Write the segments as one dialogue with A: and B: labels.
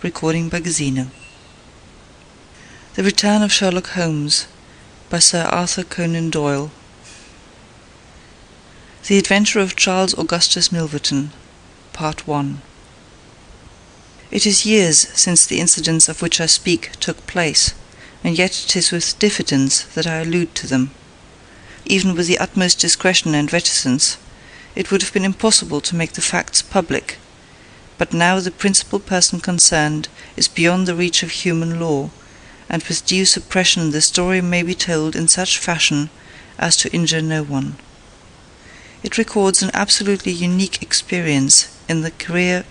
A: Recording by Gesine. The Return of Sherlock Holmes by Sir Arthur Conan Doyle. The Adventure of Charles Augustus Milverton, Part 1. It is years since the incidents of which I speak took place, and yet it is with diffidence that I allude to them. Even with the utmost discretion and reticence, it would have been impossible to make the facts public. But now the principal person concerned is beyond the reach of human law, and with due suppression the story may be told in such fashion as to injure no one. It records an absolutely unique experience in the career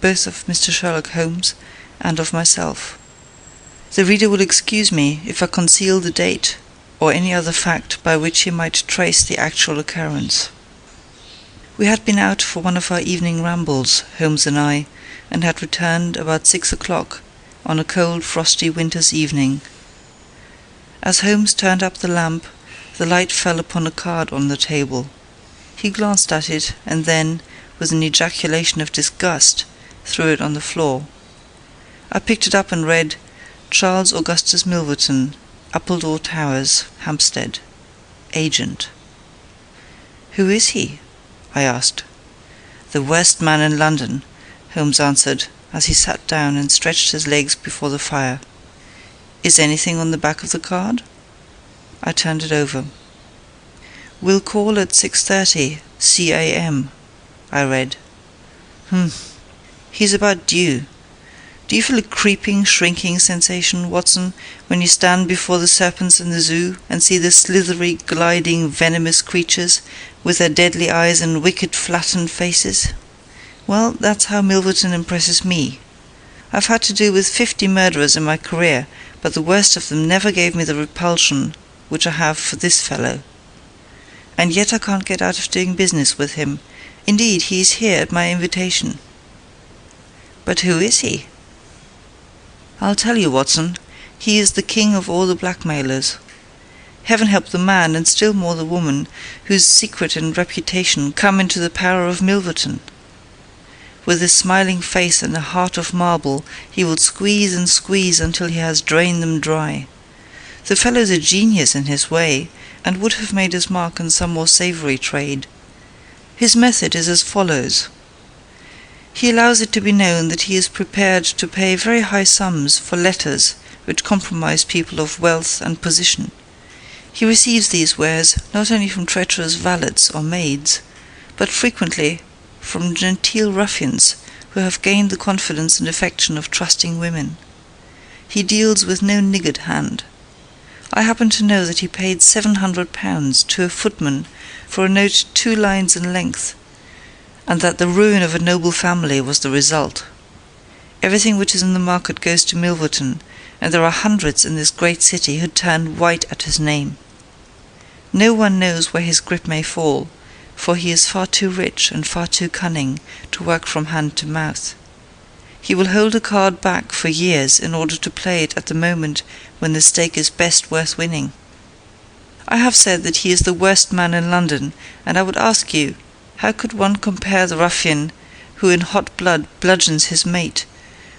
A: both of Mr. Sherlock Holmes and of myself. The reader will excuse me if I conceal the date or any other fact by which he might trace the actual occurrence. We had been out for one of our evening rambles, Holmes and I, and had returned about 6 o'clock on a cold, frosty winter's evening. As Holmes turned up the lamp, the light fell upon a card on the table. He glanced at it, and then, with an ejaculation of disgust, threw it on the floor. I picked it up and read, Charles Augustus Milverton, Appledore Towers, Hampstead, Agent. "Who is he?" I asked. "The worst man in London," Holmes answered, as he sat down and stretched his legs before the fire. "Is anything on the back of the card?" I turned it over. "Will call at 6:30 c.a.m." I read. He's about due. Do you feel a creeping, shrinking sensation, Watson, when you stand before the serpents in the zoo and see the slithery, gliding, venomous creatures, with their deadly eyes and wicked, flattened faces? Well, that's how Milverton impresses me. I've had to do with 50 murderers in my career, but the worst of them never gave me the repulsion which I have for this fellow. And yet I can't get out of doing business with him. Indeed, he is here at my invitation." "But who is he?" "I'll tell you, Watson. He is the king of all the blackmailers. Heaven help the man, and still more the woman, whose secret and reputation come into the power of Milverton. With a smiling face and a heart of marble, he will squeeze and squeeze until he has drained them dry. The fellow's a genius in his way, and would have made his mark in some more savoury trade. His method is as follows. He allows it to be known that he is prepared to pay very high sums for letters which compromise people of wealth and position. He receives these wares not only from treacherous valets or maids, but frequently from genteel ruffians who have gained the confidence and affection of trusting women. He deals with no niggard hand. I happen to know that he paid £700 to a footman for a note 2 lines in length, and that the ruin of a noble family was the result. Everything which is in the market goes to Milverton, and there are hundreds in this great city who turn white at his name. No one knows where his grip may fall, for he is far too rich and far too cunning to work from hand to mouth. He will hold a card back for years in order to play it at the moment when the stake is best worth winning. I have said that he is the worst man in London, and I would ask you, how could one compare the ruffian who in hot blood bludgeons his mate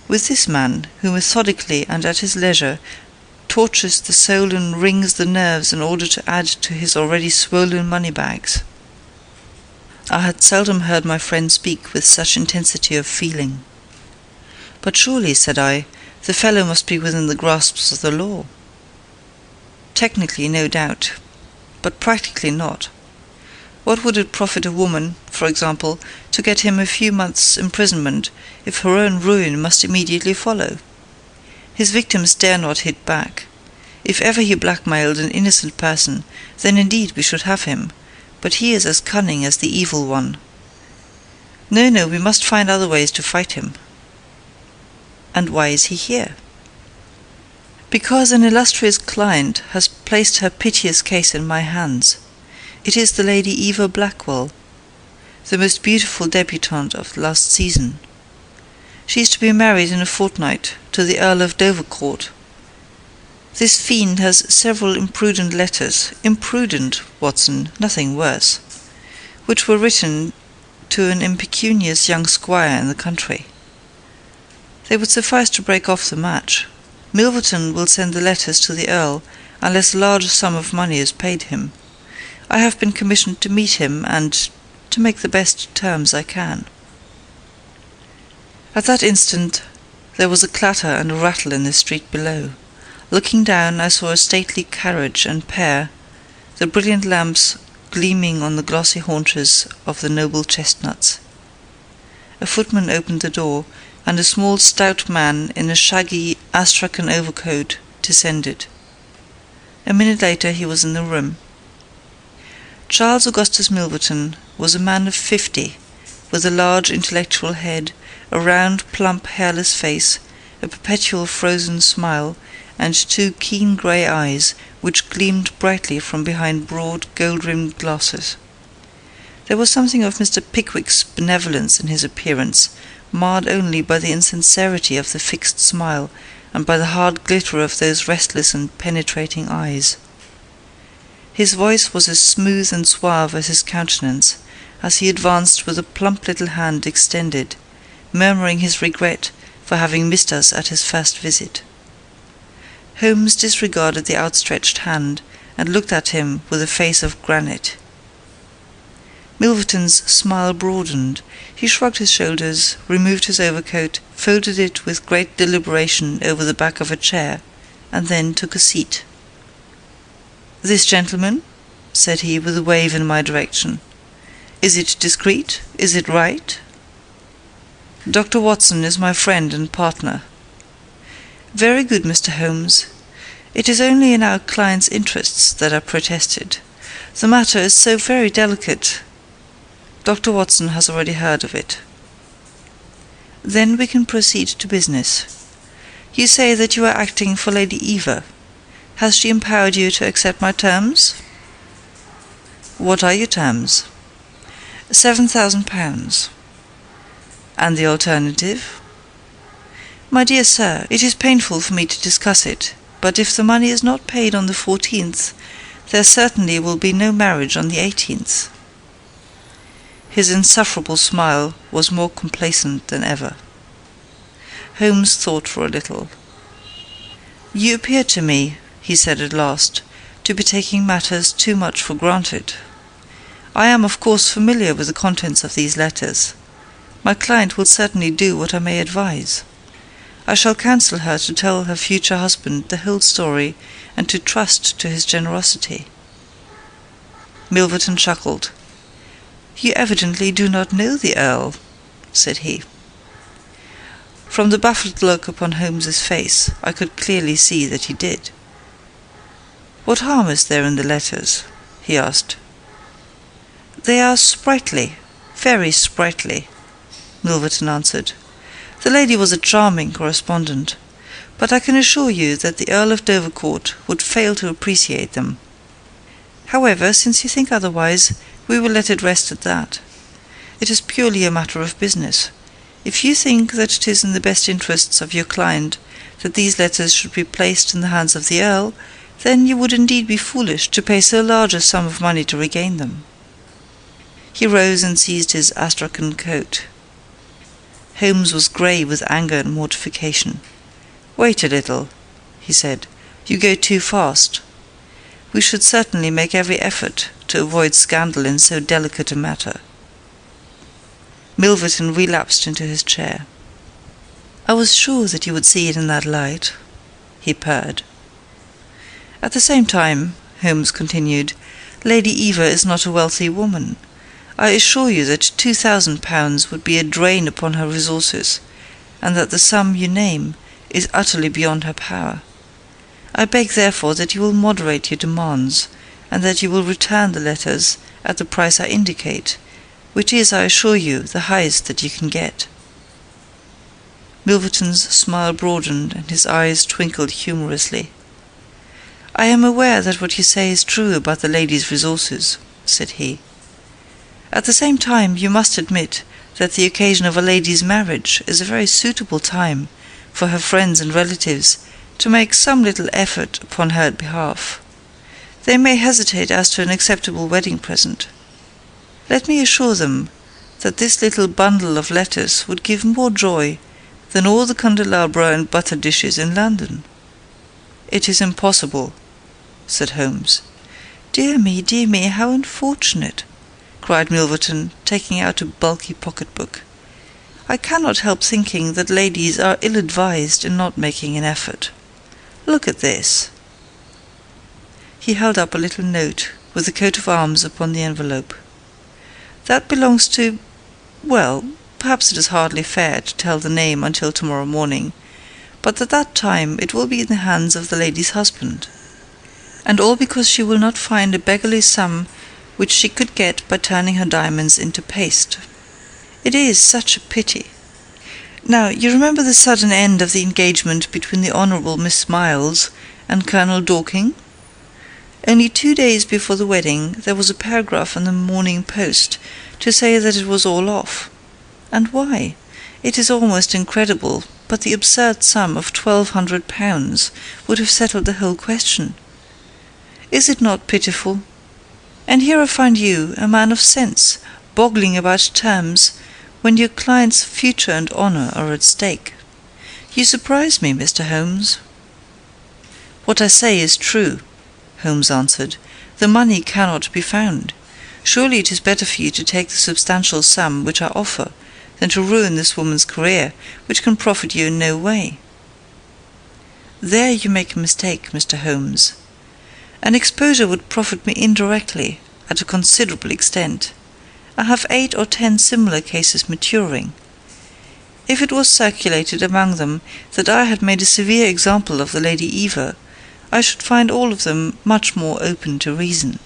A: with this man who methodically and at his leisure tortures the soul and wrings the nerves in order to add to his already swollen money-bags? I had seldom heard my friend speak with such intensity of feeling. "But surely," said I, "the fellow must be within the grasp of the law." "Technically, no doubt, but practically not. What would it profit a woman, for example, to get him a few months' imprisonment if her own ruin must immediately follow? His victims dare not hit back. If ever he blackmailed an innocent person, then indeed we should have him, but he is as cunning as the evil one. No, we must find other ways to fight him." "And why is he here?" "Because an illustrious client has placed her piteous case in my hands. It is the Lady Eva Blackwell, the most beautiful debutante of last season. She is to be married in a fortnight to the Earl of Dovercourt. This fiend has several imprudent letters, imprudent, Watson, nothing worse, which were written to an impecunious young squire in the country. They would suffice to break off the match. Milverton will send the letters to the Earl unless a large sum of money is paid him. I have been commissioned to meet him and to make the best terms I can." At that instant there was a clatter and a rattle in the street below. Looking down, I saw a stately carriage and pair, the brilliant lamps gleaming on the glossy haunches of the noble chestnuts. A footman opened the door, and a small stout man in a shaggy astrakhan overcoat descended. A minute later he was in the room. Charles Augustus Milverton was a man of 50, with a large intellectual head, a round, plump, hairless face, a perpetual frozen smile, and 2 keen grey eyes which gleamed brightly from behind broad, gold-rimmed glasses. There was something of Mr. Pickwick's benevolence in his appearance, marred only by the insincerity of the fixed smile and by the hard glitter of those restless and penetrating eyes. His voice was as smooth and suave as his countenance, as he advanced with a plump little hand extended, murmuring his regret for having missed us at his first visit. Holmes disregarded the outstretched hand, and looked at him with a face of granite. Milverton's smile broadened. He shrugged his shoulders, removed his overcoat, folded it with great deliberation over the back of a chair, and then took a seat. "This gentleman?" said he, with a wave in my direction. "Is it discreet? Is it right?" "Dr. Watson is my friend and partner." "Very good, Mr. Holmes. It is only in our client's interests that I protested. The matter is so very delicate. Dr. Watson has already heard of it." "Then we can proceed to business. You say that you are acting for Lady Eva. Has she empowered you to accept my terms?" "What are your terms?" £7,000. "And the alternative?" "My dear sir, it is painful for me to discuss it, but if the money is not paid on the 14th, there certainly will be no marriage on the 18th. His insufferable smile was more complacent than ever. Holmes thought for a little. "You appear to me," he said at last, "to be taking matters too much for granted. I am of course familiar with the contents of these letters. My client will certainly do what I may advise. I shall counsel her to tell her future husband the whole story, and to trust to his generosity." Milverton chuckled. "You evidently do not know the Earl," said he. From the baffled look upon Holmes's face, I could clearly see that he did. "What harm is there in the letters?" he asked. "They are sprightly, very sprightly," Milverton answered. "The lady was a charming correspondent, but I can assure you that the Earl of Dovercourt would fail to appreciate them. However, since you think otherwise, we will let it rest at that. It is purely a matter of business. If you think that it is in the best interests of your client that these letters should be placed in the hands of the Earl, then you would indeed be foolish to pay so large a sum of money to regain them." He rose and seized his astrakhan coat. Holmes was grey with anger and mortification. "Wait a little," he said. "You go too fast. We should certainly make every effort to avoid scandal in so delicate a matter." Milverton relapsed into his chair. "I was sure that you would see it in that light," he purred. "At the same time," Holmes continued, "Lady Eva is not a wealthy woman. I assure you that £2,000 would be a drain upon her resources, and that the sum you name is utterly beyond her power. I beg, therefore, that you will moderate your demands, and that you will return the letters at the price I indicate, which is, I assure you, the highest that you can get." Milverton's smile broadened, and his eyes twinkled humorously. "I am aware that what you say is true about the lady's resources," said he. "At the same time, you must admit that the occasion of a lady's marriage is a very suitable time for her friends and relatives to make some little effort upon her behalf. They may hesitate as to an acceptable wedding present. Let me assure them that this little bundle of letters would give more joy than all the candelabra and butter dishes in London." "It is impossible," said Holmes. Dear me, how unfortunate," cried Milverton, taking out a bulky pocket-book. "I cannot help thinking that ladies are ill-advised in not making an effort. Look at this." He held up a little note with the coat of arms upon the envelope. "That belongs to... well, perhaps it is hardly fair to tell the name until tomorrow morning, but at that time it will be in the hands of the lady's husband. And all because she will not find a beggarly sum which she could get by turning her diamonds into paste. It is such a pity. Now, you remember the sudden end of the engagement between the Honourable Miss Miles and Colonel Dorking? Only 2 days before the wedding there was a paragraph in the Morning Post to say that it was all off. And why? It is almost incredible, but the absurd sum of £1,200 would have settled the whole question. Is it not pitiful? And here I find you, a man of sense, boggling about terms, when your client's future and honour are at stake. You surprise me, Mr. Holmes." "What I say is true," Holmes answered. "The money cannot be found. Surely it is better for you to take the substantial sum which I offer than to ruin this woman's career, which can profit you in no way." "There you make a mistake, Mr. Holmes. An exposure would profit me indirectly, at a considerable extent. I have 8 or 10 similar cases maturing. If it was circulated among them that I had made a severe example of the Lady Eva, I should find all of them much more open to reason.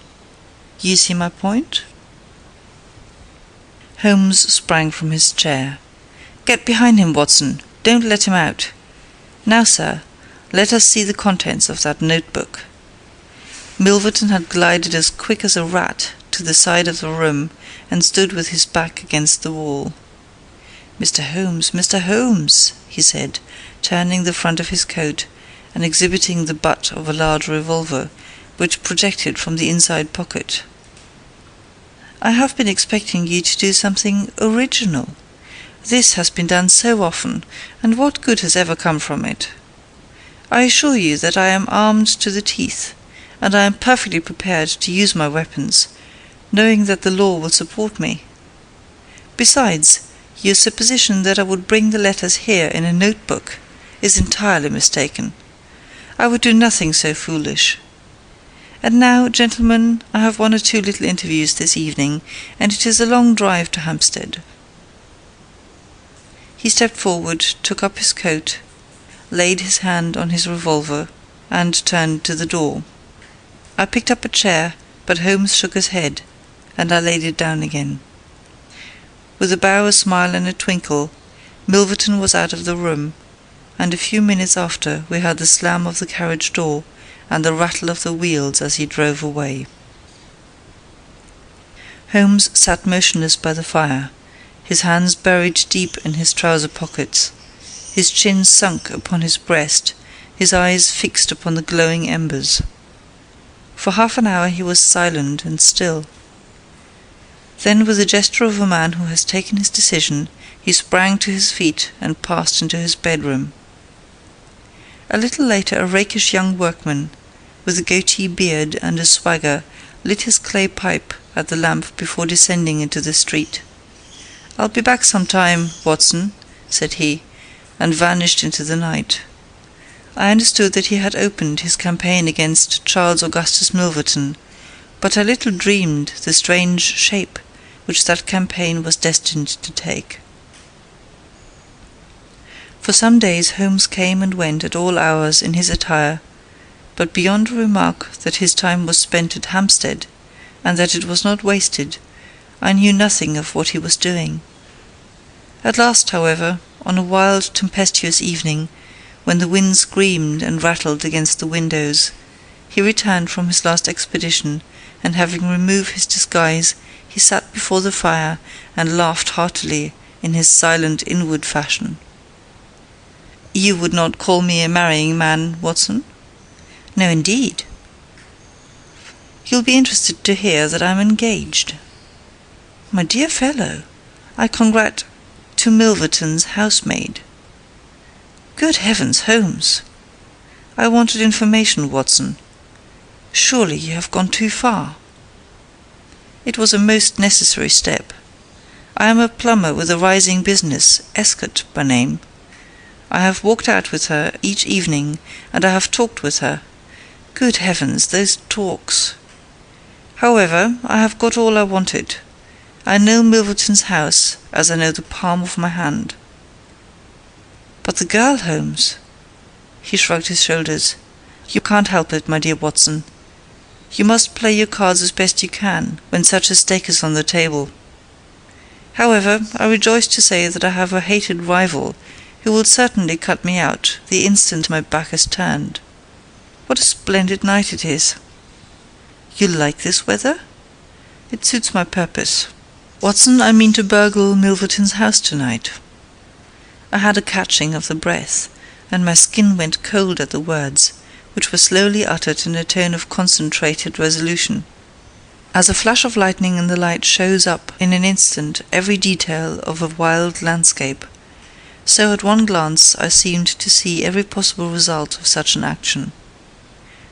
A: You see my point?" Holmes sprang from his chair. "Get behind him, Watson. Don't let him out. Now, sir, let us see the contents of that notebook." Milverton had glided as quick as a rat to the side of the room and stood with his back against the wall. Mr. Holmes," he said, turning the front of his coat and exhibiting the butt of a large revolver, which projected from the inside pocket. "I have been expecting you to do something original. This has been done so often, and what good has ever come from it? I assure you that I am armed to the teeth, and I am perfectly prepared to use my weapons, knowing that the law will support me. Besides, your supposition that I would bring the letters here in a notebook is entirely mistaken. I would do nothing so foolish. And now, gentlemen, I have 1 or 2 little interviews this evening, and it is a long drive to Hampstead." He stepped forward, took up his coat, laid his hand on his revolver, and turned to the door. I picked up a chair, but Holmes shook his head, and I laid it down again. With a bow, a smile, and a twinkle, Milverton was out of the room, and a few minutes after we heard the slam of the carriage door and the rattle of the wheels as he drove away. Holmes sat motionless by the fire, his hands buried deep in his trouser pockets, his chin sunk upon his breast, his eyes fixed upon the glowing embers. For half an hour he was silent and still. Then, with the gesture of a man who has taken his decision, he sprang to his feet and passed into his bedroom. A little later a rakish young workman, with a goatee beard and a swagger, lit his clay pipe at the lamp before descending into the street. "I'll be back some time, Watson," said he, and vanished into the night. I understood that he had opened his campaign against Charles Augustus Milverton, but I little dreamed the strange shape which that campaign was destined to take. For some days Holmes came and went at all hours in his attire, but beyond a remark that his time was spent at Hampstead, and that it was not wasted, I knew nothing of what he was doing. At last, however, on a wild, tempestuous evening, when the wind screamed and rattled against the windows, he returned from his last expedition, and having removed his disguise, he sat before the fire and laughed heartily in his silent inward fashion. "You would not call me a marrying man, Watson?" "No, indeed." "You'll be interested to hear that I'm engaged." "My dear fellow, I congrat to Milverton's housemaid." Good heavens, Holmes! I wanted information, Watson. Surely you have gone too far. It was a most necessary step. I am a plumber with a rising business, Escott by name. I have walked out with her each evening, and I have talked with her. Good heavens, those talks! However, I have got all I wanted. I know Milverton's house as I know the palm of my hand. But the girl, Holmes? He shrugged his shoulders. You can't help it, my dear Watson. You must play your cards as best you can when such a stake is on the table. However, I rejoice to say that I have a hated rival who will certainly cut me out the instant my back is turned. What a splendid night it is! You like this weather? It suits my purpose. Watson, I mean to burgle Milverton's house tonight. I had a catching of the breath, and my skin went cold at the words, which were slowly uttered in a tone of concentrated resolution. As a flash of lightning in the light shows up in an instant every detail of a wild landscape, so at one glance I seemed to see every possible result of such an action.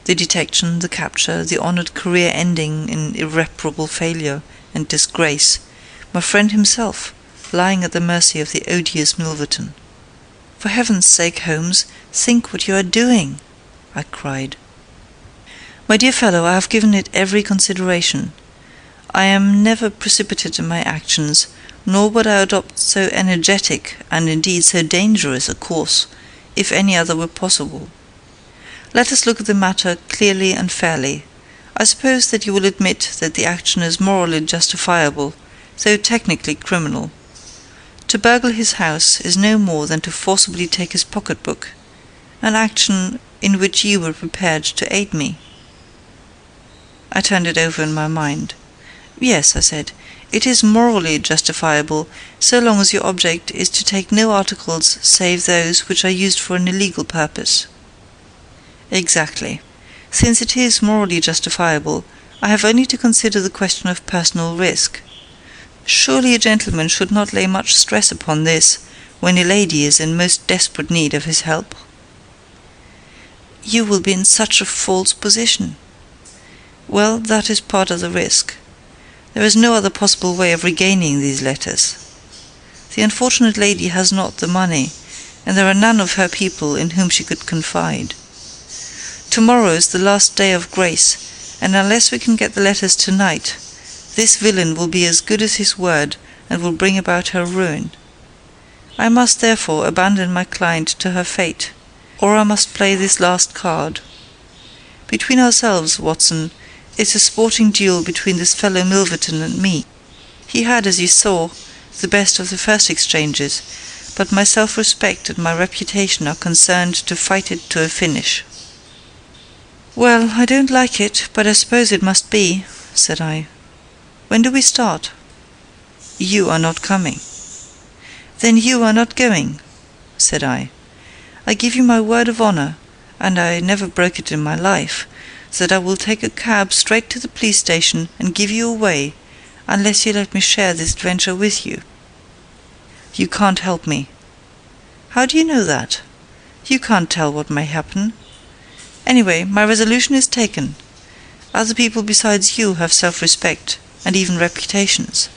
A: The detection, the capture, the honoured career ending in irreparable failure and disgrace, my friend himself lying at the mercy of the odious Milverton. For heaven's sake, Holmes, think what you are doing, I cried. My dear fellow, I have given it every consideration. I am never precipitate in my actions, nor would I adopt so energetic, and indeed so dangerous a course, if any other were possible. Let us look at the matter clearly and fairly. I suppose that you will admit that the action is morally justifiable, though technically criminal. To burgle his house is no more than to forcibly take his pocket-book, an action in which you were prepared to aid me. I turned it over in my mind. Yes, I said, it is morally justifiable, so long as your object is to take no articles save those which are used for an illegal purpose. Exactly. Since it is morally justifiable, I have only to consider the question of personal risk. Surely a gentleman should not lay much stress upon this, when a lady is in most desperate need of his help. You will be in such a false position. Well, that is part of the risk. There is no other possible way of regaining these letters. The unfortunate lady has not the money, and there are none of her people in whom she could confide. Tomorrow is the last day of grace, and unless we can get the letters tonight, this villain will be as good as his word, and will bring about her ruin. I must therefore abandon my client to her fate, or I must play this last card. Between ourselves, Watson, it's a sporting duel between this fellow Milverton and me. He had, as you saw, the best of the first exchanges, but my self-respect and my reputation are concerned to fight it to a finish. Well, I don't like it, but I suppose it must be, said I. When do we start? You are not coming. Then you are not going, said I. I give you my word of honour, and I never broke it in my life, that I will take a cab straight to the police station and give you away, unless you let me share this adventure with you. You can't help me. How do you know that? You can't tell what may happen. Anyway, my resolution is taken. Other people besides you have self-respect, and even reputations.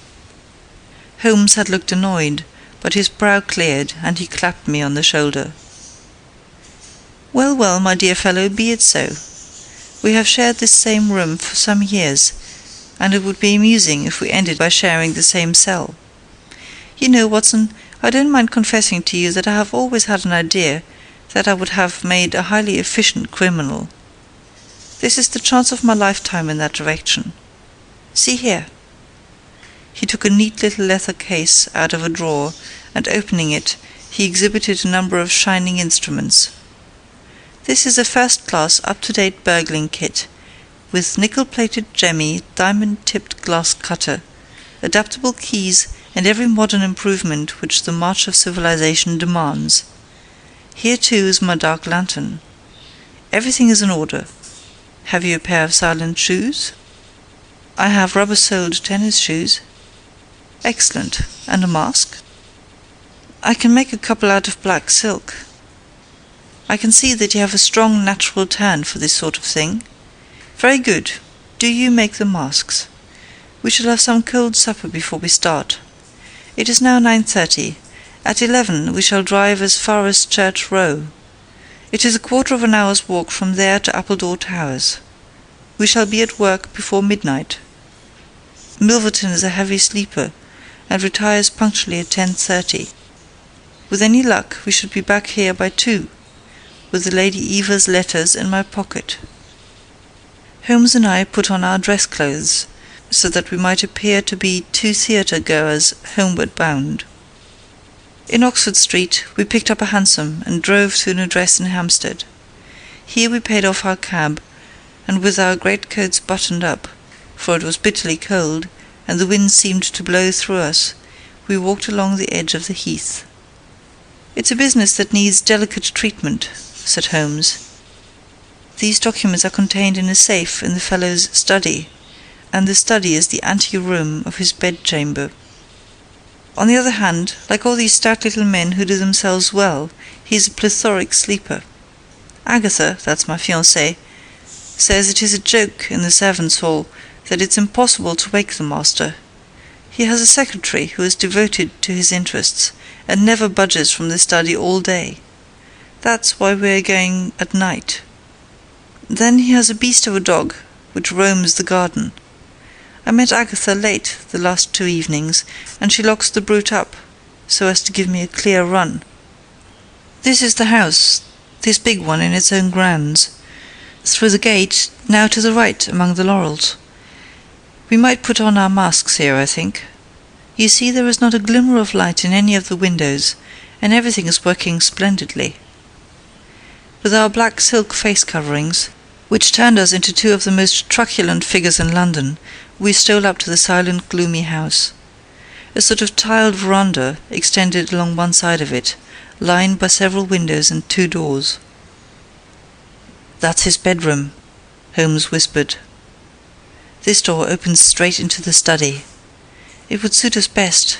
A: Holmes had looked annoyed, but his brow cleared, and he clapped me on the shoulder. Well, well, my dear fellow, be it so. We have shared this same room for some years, and it would be amusing if we ended by sharing the same cell. You know, Watson, I don't mind confessing to you that I have always had an idea that I would have made a highly efficient criminal. This is the chance of my lifetime in that direction. See here. He took a neat little leather case out of a drawer, and opening it, he exhibited a number of shining instruments. This is a first-class, up-to-date burgling kit, with nickel-plated jemmy, diamond-tipped glass cutter, adaptable keys, and every modern improvement which the march of civilization demands. Here, too, is my dark lantern. Everything is in order. Have you a pair of silent shoes? I have rubber-soled tennis shoes. Excellent. And a mask? I can make a couple out of black silk. I can see that you have a strong natural turn for this sort of thing. Very good. Do you make the masks. We shall have some cold supper before we start. It is now 9:30. At 11 we shall drive as far as Church Row. It is a quarter of an hour's walk from there to Appledore Towers. We shall be at work before midnight. Milverton is a heavy sleeper, and retires punctually at 10:30. With any luck we should be back here by 2, with the Lady Eva's letters in my pocket. Holmes and I put on our dress clothes, so that we might appear to be 2 theatre-goers homeward bound. In Oxford Street we picked up a hansom and drove to an address in Hampstead. Here we paid off our cab, and with our greatcoats buttoned up, for it was bitterly cold, and the wind seemed to blow through us, we walked along the edge of the heath. "It's a business that needs delicate treatment," said Holmes. "These documents are contained in a safe in the fellow's study, and the study is the ante-room of his bedchamber. On the other hand, like all these stout little men who do themselves well, he is a plethoric sleeper. Agatha, that's my fiancée, says it is a joke in the servants' hall that it's impossible to wake the master. He has a secretary who is devoted to his interests, and never budges from the study all day. That's why we are going at night. Then he has a beast of a dog, which roams the garden. I met Agatha late the last 2 evenings, and she locks the brute up, so as to give me a clear run. This is the house, this big one in its own grounds. Through the gate, now to the right among the laurels. We might put on our masks here, I think. You see, there is not a glimmer of light in any of the windows, and everything is working splendidly. With our black silk face coverings, which turned us into 2 of the most truculent figures in London, we stole up to the silent, gloomy house. A sort of tiled veranda extended along one side of it, lined by several windows and 2 doors. "That's his bedroom," Holmes whispered. "This door opens straight into the study. It would suit us best,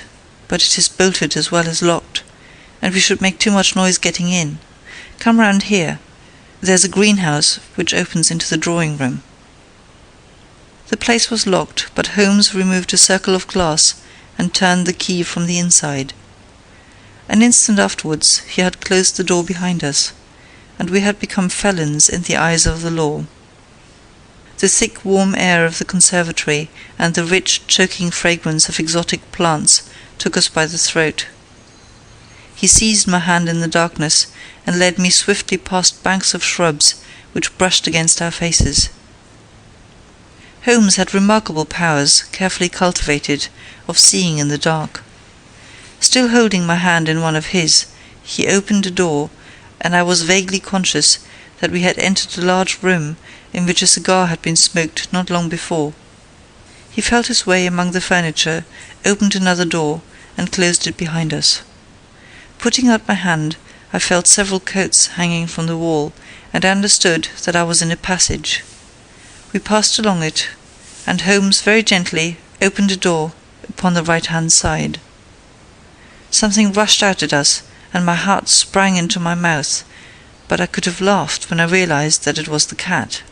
A: but it is bolted as well as locked, and we should make too much noise getting in. Come round here. There's a greenhouse which opens into the drawing-room." The place was locked, but Holmes removed a circle of glass and turned the key from the inside. An instant afterwards he had closed the door behind us, and we had become felons in the eyes of the law. The thick, warm air of the conservatory and the rich, choking fragrance of exotic plants took us by the throat. He seized my hand in the darkness and led me swiftly past banks of shrubs which brushed against our faces. Holmes had remarkable powers, carefully cultivated, of seeing in the dark. Still holding my hand in one of his, he opened a door, and I was vaguely conscious that we had entered a large room in which a cigar had been smoked not long before. He felt his way among the furniture, opened another door, and closed it behind us. Putting out my hand, I felt several coats hanging from the wall, and understood that I was in a passage. We passed along it, and Holmes very gently opened a door upon the right-hand side. Something rushed out at us, and my heart sprang into my mouth, but I could have laughed when I realized that it was the cat.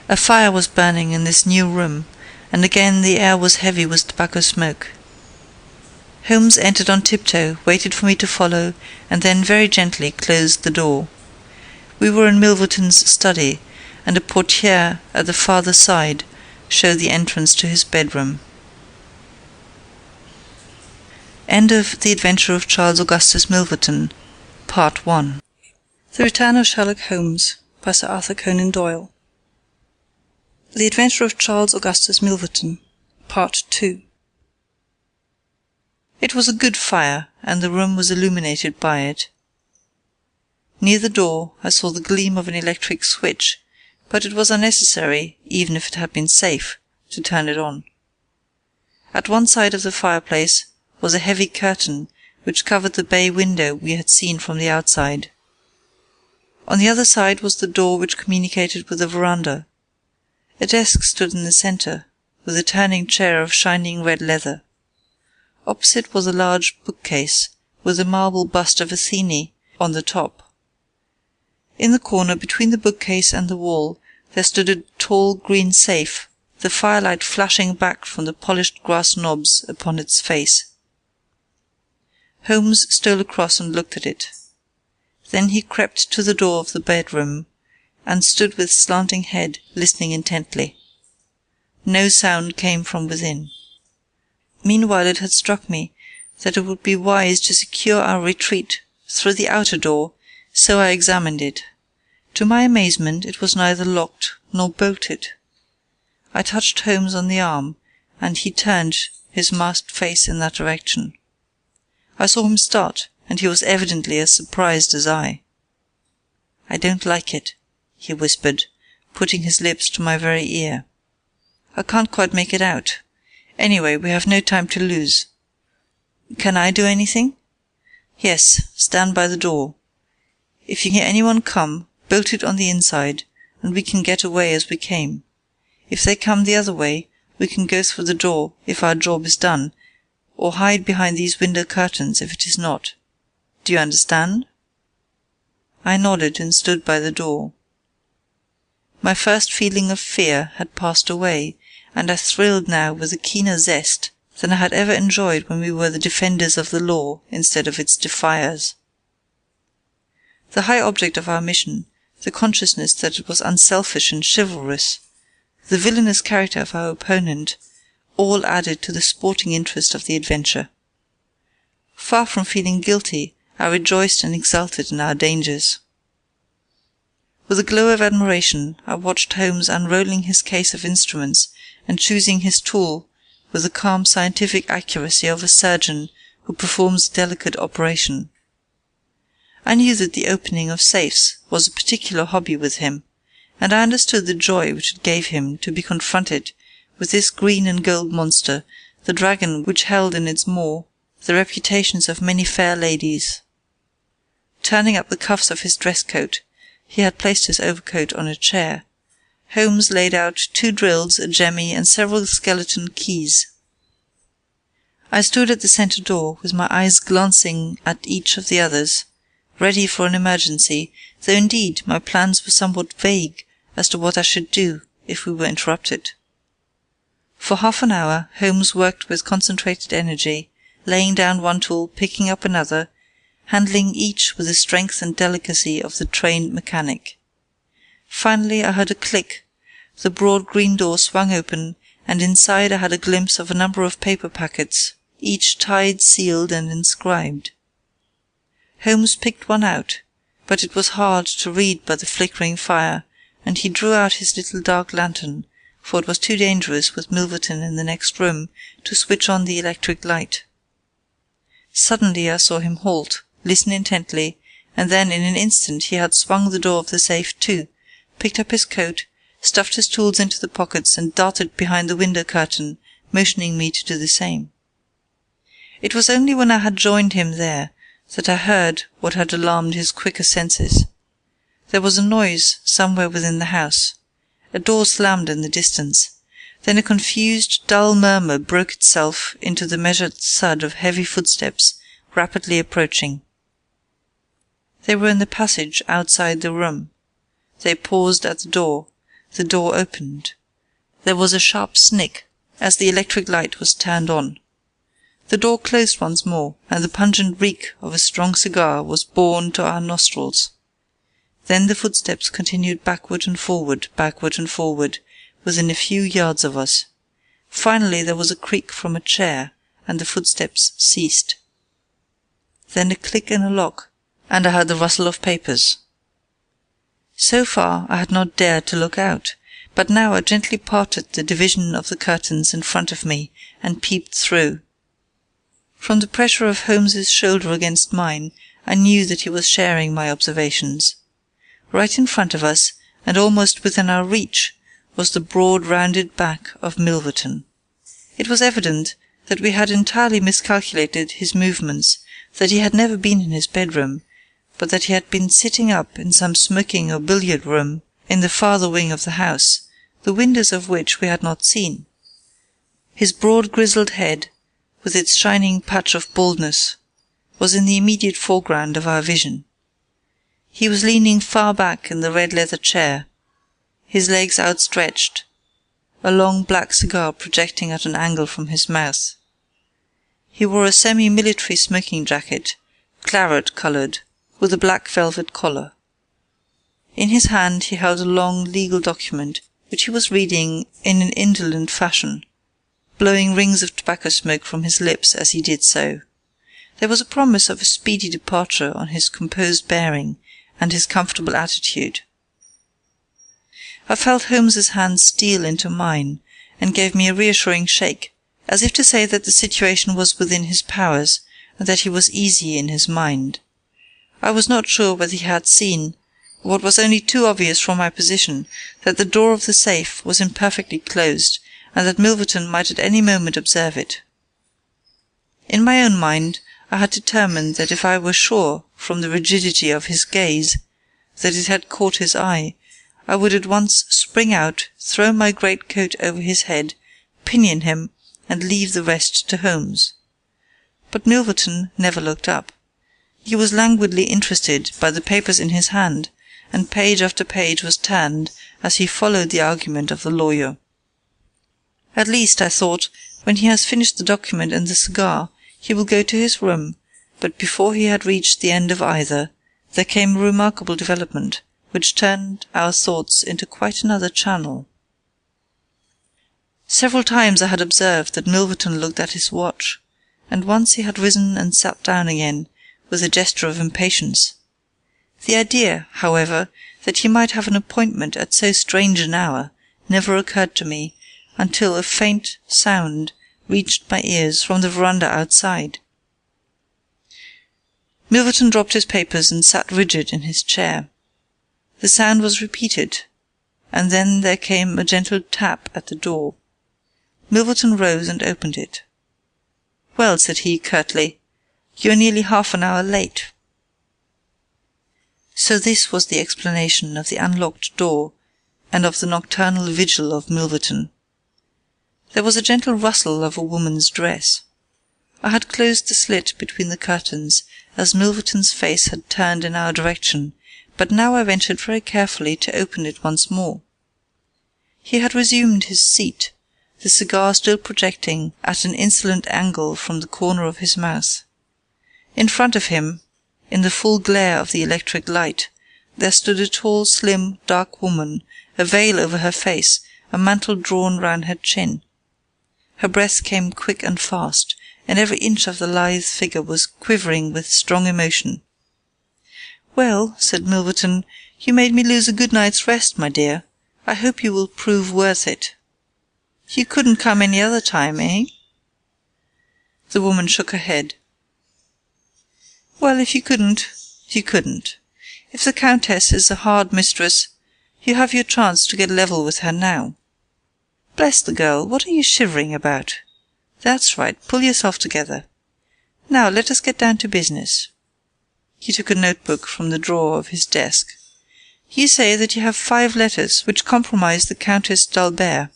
A: A fire was burning in this new room, and again the air was heavy with tobacco smoke. Holmes entered on tiptoe, waited for me to follow, and then very gently closed the door. We were in Milverton's study, and a portière at the farther side showed the entrance to his bedroom. End of The Adventure of Charles Augustus Milverton, Part 1. The Return of Sherlock Holmes, by Sir Arthur Conan Doyle. The Adventure of Charles Augustus Milverton, Part 2. It was a good fire, and the room was illuminated by it. Near the door I saw the gleam of an electric switch, but it was unnecessary, even if it had been safe, to turn it on. At one side of the fireplace was a heavy curtain which covered the bay window we had seen from the outside. On the other side was the door which communicated with the veranda. A desk stood in the centre, with a turning chair of shining red leather. Opposite was a large bookcase, with a marble bust of Athene on the top. In the corner between the bookcase and the wall there stood a tall green safe, the firelight flashing back from the polished brass knobs upon its face. Holmes stole across and looked at it. Then he crept to the door of the bedroom and stood with slanting head, listening intently. No sound came from within. Meanwhile it had struck me that it would be wise to secure our retreat through the outer door, so I examined it. To my amazement, it was neither locked nor bolted. I touched Holmes on the arm, and he turned his masked face in that direction. I saw him start, and he was evidently as surprised as I. "I don't like it," he whispered, putting his lips to my very ear. "I can't quite make it out. Anyway, we have no time to lose. Can I do anything?" "Yes, stand by the door. If you hear anyone come, bolt it on the inside, and we can get away as we came. If they come the other way, we can go through the door if our job is done, or hide behind these window curtains if it is not. Do you understand?" I nodded and stood by the door. My first feeling of fear had passed away, and I thrilled now with a keener zest than I had ever enjoyed when we were the defenders of the law instead of its defiers. The high object of our mission, the consciousness that it was unselfish and chivalrous, the villainous character of our opponent, all added to the sporting interest of the adventure. Far from feeling guilty, I rejoiced and exulted in our dangers. With a glow of admiration, I watched Holmes unrolling his case of instruments and choosing his tool with the calm scientific accuracy of a surgeon who performs a delicate operation. I knew that the opening of safes was a particular hobby with him, and I understood the joy which it gave him to be confronted with this green and gold monster, the dragon which held in its maw the reputations of many fair ladies. Turning up the cuffs of his dress coat, he had placed his overcoat on a chair. Holmes laid out 2 drills, a jemmy, and several skeleton keys. I stood at the centre door, with my eyes glancing at each of the others, ready for an emergency, though indeed my plans were somewhat vague as to what I should do if we were interrupted. For half an hour Holmes worked with concentrated energy, laying down one tool, picking up another, handling each with the strength and delicacy of the trained mechanic. Finally I heard a click, the broad green door swung open, and inside I had a glimpse of a number of paper packets, each tied, sealed, and inscribed. Holmes picked one out, but it was hard to read by the flickering fire, and he drew out his little dark lantern, for it was too dangerous with Milverton in the next room to switch on the electric light. Suddenly I saw him halt, listen intently, and then in an instant he had swung the door of the safe to, picked up his coat, stuffed his tools into the pockets, and darted behind the window curtain, motioning me to do the same. It was only when I had joined him there that I heard what had alarmed his quicker senses. There was a noise somewhere within the house. A door slammed in the distance. Then a confused, dull murmur broke itself into the measured thud of heavy footsteps rapidly approaching. They were in the passage outside the room. They paused at the door. The door opened. There was a sharp snick as the electric light was turned on. The door closed once more, and the pungent reek of a strong cigar was borne to our nostrils. Then the footsteps continued backward and forward, within a few yards of us. Finally there was a creak from a chair, and the footsteps ceased. Then a click in a lock, and I heard the rustle of papers. So far I had not dared to look out, but now I gently parted the division of the curtains in front of me and peeped through. From the pressure of Holmes's shoulder against mine, I knew that he was sharing my observations. Right in front of us, and almost within our reach, was the broad, rounded back of Milverton. It was evident that we had entirely miscalculated his movements, that he had never been in his bedroom, but that he had been sitting up in some smoking or billiard room in the farther wing of the house, the windows of which we had not seen. His broad grizzled head, with its shining patch of baldness, was in the immediate foreground of our vision. He was leaning far back in the red leather chair, his legs outstretched, a long black cigar projecting at an angle from his mouth. He wore a semi-military smoking jacket, claret-coloured, with a black velvet collar. In his hand he held a long legal document, which he was reading in an indolent fashion, blowing rings of tobacco smoke from his lips as he did so. There was a promise of a speedy departure on his composed bearing and his comfortable attitude. I felt Holmes's hand steal into mine, and gave me a reassuring shake, as if to say that the situation was within his powers, and that he was easy in his mind. I was not sure whether he had seen, what was only too obvious from my position, that the door of the safe was imperfectly closed, and that Milverton might at any moment observe it. In my own mind, I had determined that if I were sure, from the rigidity of his gaze, that it had caught his eye, I would at once spring out, throw my great coat over his head, pinion him, and leave the rest to Holmes. But Milverton never looked up. He was languidly interested by the papers in his hand, and page after page was turned as he followed the argument of the lawyer. At least, I thought, when he has finished the document and the cigar, he will go to his room, but before he had reached the end of either, there came a remarkable development, which turned our thoughts into quite another channel. Several times I had observed that Milverton looked at his watch, and once he had risen and sat down again, with a gesture of impatience. The idea, however, that he might have an appointment at so strange an hour never occurred to me until a faint sound reached my ears from the veranda outside. Milverton dropped his papers and sat rigid in his chair. The sound was repeated, and then there came a gentle tap at the door. Milverton rose and opened it. "Well," said he curtly, "you are nearly half an hour late." So this was the explanation of the unlocked door and of the nocturnal vigil of Milverton. There was a gentle rustle of a woman's dress. I had closed the slit between the curtains, as Milverton's face had turned in our direction, but now I ventured very carefully to open it once more. He had resumed his seat, the cigar still projecting at an insolent angle from the corner of his mouth. In front of him, in the full glare of the electric light, there stood a tall, slim, dark woman, a veil over her face, a mantle drawn round her chin. Her breath came quick and fast, and every inch of the lithe figure was quivering with strong emotion. "Well," said Milverton, "you made me lose a good night's rest, my dear. I hope you will prove worth it. You couldn't come any other time, eh?" The woman shook her head. "Well, if you couldn't, you couldn't. If the Countess is a hard mistress, you have your chance to get level with her now. Bless the girl, what are you shivering about? That's right, pull yourself together. Now let us get down to business." He took a notebook from the drawer of his desk. "You say that you have 5 letters which compromise the Countess d'Albert.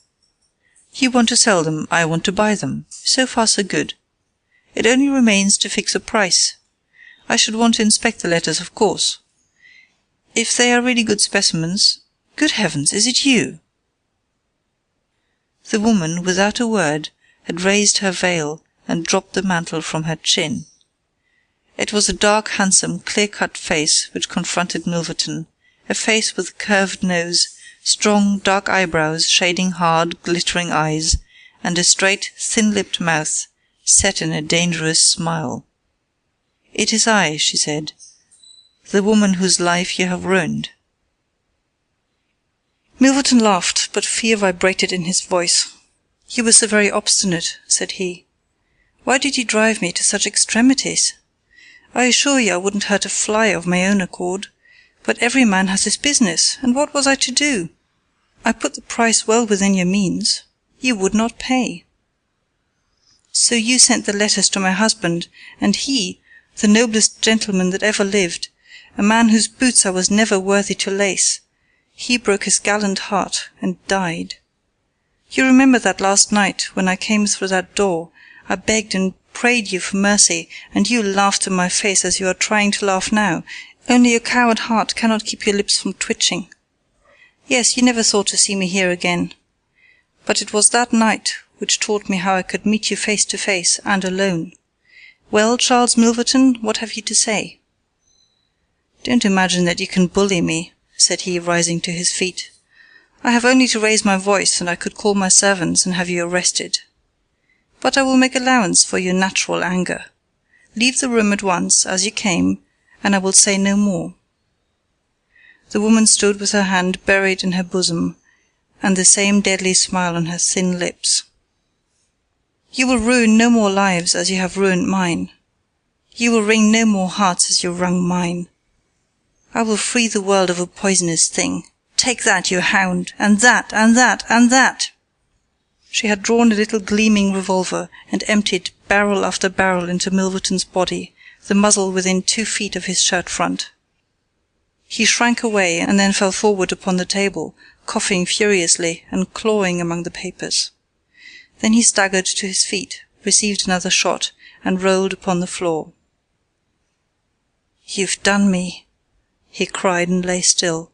A: You want to sell them, I want to buy them. So far so good. It only remains to fix a price. I should want to inspect the letters, of course. If they are really good specimens— Good heavens, is it you?" The woman, without a word, had raised her veil and dropped the mantle from her chin. It was a dark, handsome, clear-cut face which confronted Milverton, a face with a curved nose, strong, dark eyebrows shading hard, glittering eyes, and a straight, thin-lipped mouth set in a dangerous smile. "It is I," she said, "the woman whose life you have ruined." Milverton laughed, but fear vibrated in his voice. "You were so very obstinate," said he. "Why did you drive me to such extremities? I assure you I wouldn't hurt a fly of my own accord, but every man has his business, and what was I to do? I put the price well within your means. You would not pay. So you sent the letters to my husband, and he, the noblest gentleman that ever lived, a man whose boots I was never worthy to lace, he broke his gallant heart and died. You remember that last night, when I came through that door, I begged and prayed you for mercy, and you laughed in my face as you are trying to laugh now, Only your coward heart cannot keep your lips from twitching. Yes, you never thought to see me here again. But it was that night which taught me how I could meet you face to face and alone. Well, Charles Milverton, what have you to say?" "Don't imagine that you can bully me," said he, rising to his feet. "I have only to raise my voice, and I could call my servants and have you arrested. But I will make allowance for your natural anger. Leave the room at once, as you came, and I will say no more." The woman stood with her hand buried in her bosom, and the same deadly smile on her thin lips. "You will ruin no more lives as you have ruined mine. You will wring no more hearts as you wrung mine. I will free the world of a poisonous thing. Take that, you hound, and that, and that, and that!" She had drawn a little gleaming revolver and emptied barrel after barrel into Milverton's body, the muzzle within 2 feet of his shirt front. He shrank away and then fell forward upon the table, coughing furiously and clawing among the papers. Then he staggered to his feet, received another shot, and rolled upon the floor. "You've done me," he cried, and lay still.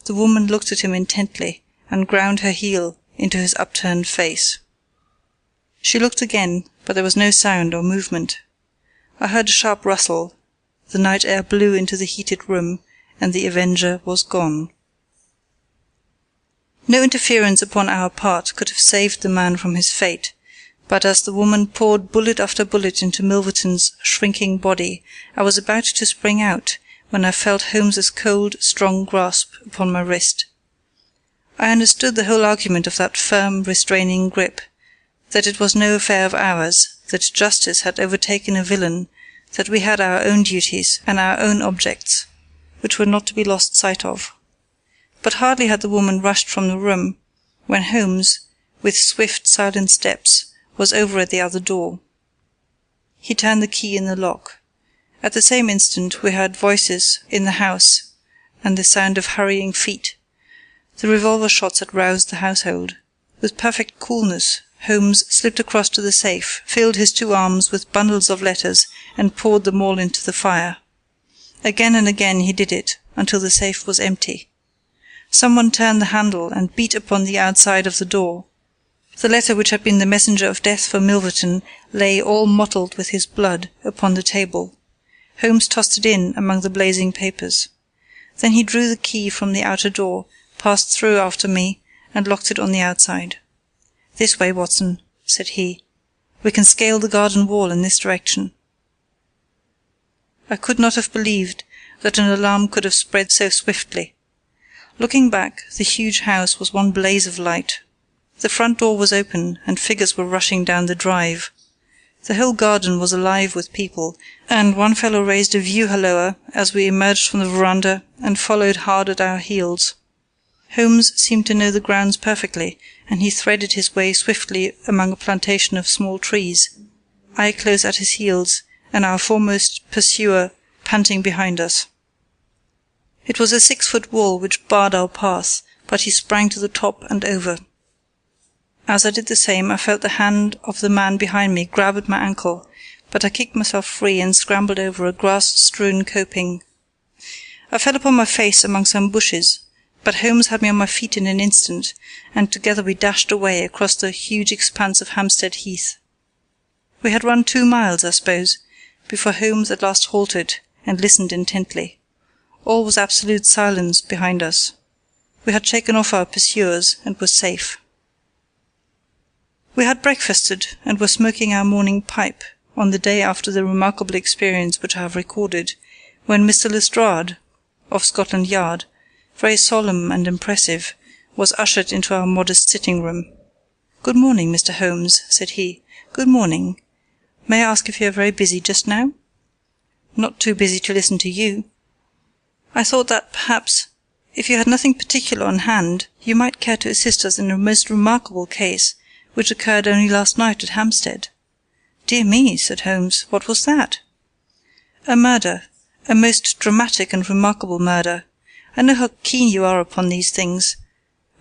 A: The woman looked at him intently and ground her heel into his upturned face. She looked again, but there was no sound or movement. I heard a sharp rustle, the night air blew into the heated room, and the avenger was gone. No interference upon our part could have saved the man from his fate, but as the woman poured bullet after bullet into Milverton's shrinking body, I was about to spring out, when I felt Holmes's cold, strong grasp upon my wrist. I understood the whole argument of that firm, restraining grip, that it was no affair of ours, that justice had overtaken a villain, that we had our own duties and our own objects, which were not to be lost sight of. But hardly had the woman rushed from the room, when Holmes, with swift, silent steps, was over at the other door. He turned the key in the lock. At the same instant we heard voices in the house and the sound of hurrying feet. The revolver shots had roused the household. With perfect coolness, Holmes slipped across to the safe, filled his 2 arms with bundles of letters, and poured them all into the fire. Again and again he did it, until the safe was empty. Someone turned the handle and beat upon the outside of the door. The letter which had been the messenger of death for Milverton lay all mottled with his blood upon the table. Holmes tossed it in among the blazing papers. Then he drew the key from the outer door, passed through after me, and locked it on the outside. "This way, Watson," said he. "We can scale the garden wall in this direction." I could not have believed that an alarm could have spread so swiftly. Looking back, the huge house was one blaze of light. The front door was open, and figures were rushing down the drive. The whole garden was alive with people, and one fellow raised a view-halloa as we emerged from the veranda and followed hard at our heels. Holmes seemed to know the grounds perfectly, and he threaded his way swiftly among a plantation of small trees, I close at his heels, and our foremost pursuer panting behind us. It was a 6-foot wall which barred our path, but he sprang to the top and over. As I did the same, I felt the hand of the man behind me grab at my ankle, but I kicked myself free and scrambled over a grass-strewn coping. I fell upon my face among some bushes, but Holmes had me on my feet in an instant, and together we dashed away across the huge expanse of Hampstead Heath. We had run 2 miles, I suppose, before Holmes at last halted and listened intently. All was absolute silence behind us. We had shaken off our pursuers and were safe. We had breakfasted and were smoking our morning pipe on the day after the remarkable experience which I have recorded, when Mr. Lestrade, of Scotland Yard, very solemn and impressive, was ushered into our modest sitting-room. "Good morning, Mr. Holmes," said he. "Good morning. May I ask if you are very busy just now?" "Not too busy to listen to you." "I thought that, perhaps, if you had nothing particular on hand, you might care to assist us in a most remarkable case, which occurred only last night at Hampstead." "Dear me," said Holmes, "what was that?" "A murder, a most dramatic and remarkable murder. I know how keen you are upon these things,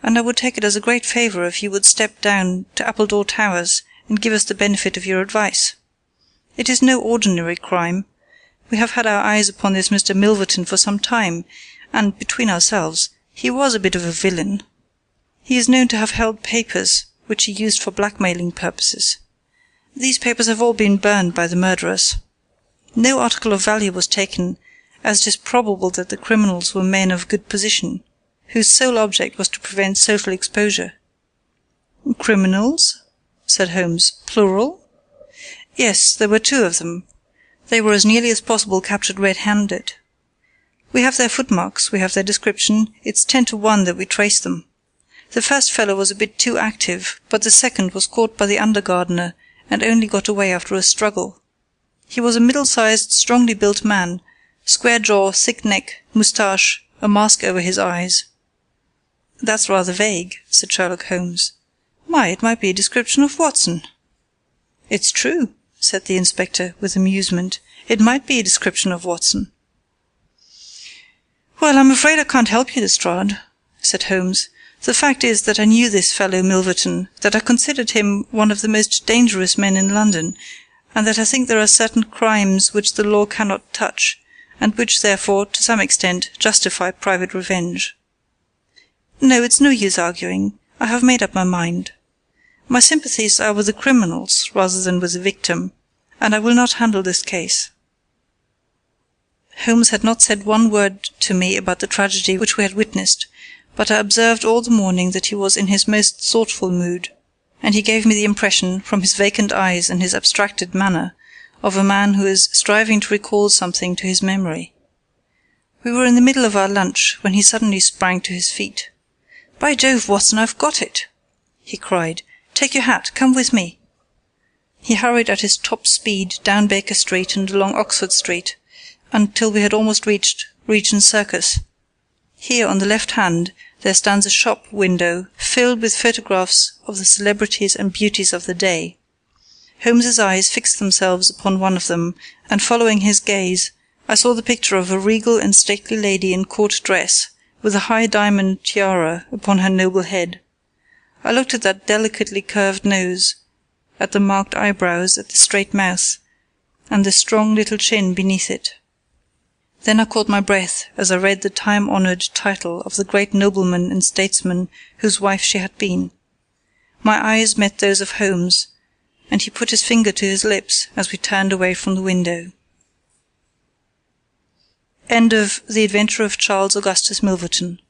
A: and I would take it as a great favour if you would step down to Appledore Towers and give us the benefit of your advice. It is no ordinary crime. We have had our eyes upon this Mr. Milverton for some time, and, between ourselves, he was a bit of a villain. He is known to have held papers which he used for blackmailing purposes. These papers have all been burned by the murderers. No article of value was taken, as it is probable that the criminals were men of good position, whose sole object was to prevent social exposure. "Criminals?" said Holmes. "Plural?" "Yes, there were 2 of them. They were as nearly as possible captured red-handed. We have their footmarks, we have their description, it's 10 to 1 that we trace them. The first fellow was a bit too active, but the second was caught by the under-gardener and only got away after a struggle. He was a middle-sized, strongly built man, square jaw, thick neck, moustache, a mask over his eyes." "That's rather vague," said Sherlock Holmes. "Why, it might be a description of Watson." "It's true," said the inspector, with amusement. "It might be a description of Watson." "Well, I'm afraid I can't help you, Lestrade," said Holmes. "The fact is that I knew this fellow Milverton, that I considered him one of the most dangerous men in London, and that I think there are certain crimes which the law cannot touch, and which, therefore, to some extent, justify private revenge. No, it's no use arguing. I have made up my mind. My sympathies are with the criminals rather than with the victim, and I will not handle this case." Holmes had not said one word to me about the tragedy which we had witnessed, but I observed all the morning that he was in his most thoughtful mood, and he gave me the impression, from his vacant eyes and his abstracted manner, of a man who is striving to recall something to his memory. We were in the middle of our lunch when he suddenly sprang to his feet. "By Jove, Watson, I've got it!" he cried. "Take your hat, come with me." He hurried at his top speed down Baker Street and along Oxford Street, until we had almost reached Regent Circus. Here, on the left hand, there stands a shop window filled with photographs of the celebrities and beauties of the day. Holmes's eyes fixed themselves upon one of them, and following his gaze, I saw the picture of a regal and stately lady in court dress, with a high diamond tiara upon her noble head. I looked at that delicately curved nose, at the marked eyebrows, at the straight mouth, and the strong little chin beneath it. Then I caught my breath as I read the time-honoured title of the great nobleman and statesman whose wife she had been. My eyes met those of Holmes, and he put his finger to his lips as we turned away from the window. End of The Adventure of Charles Augustus Milverton.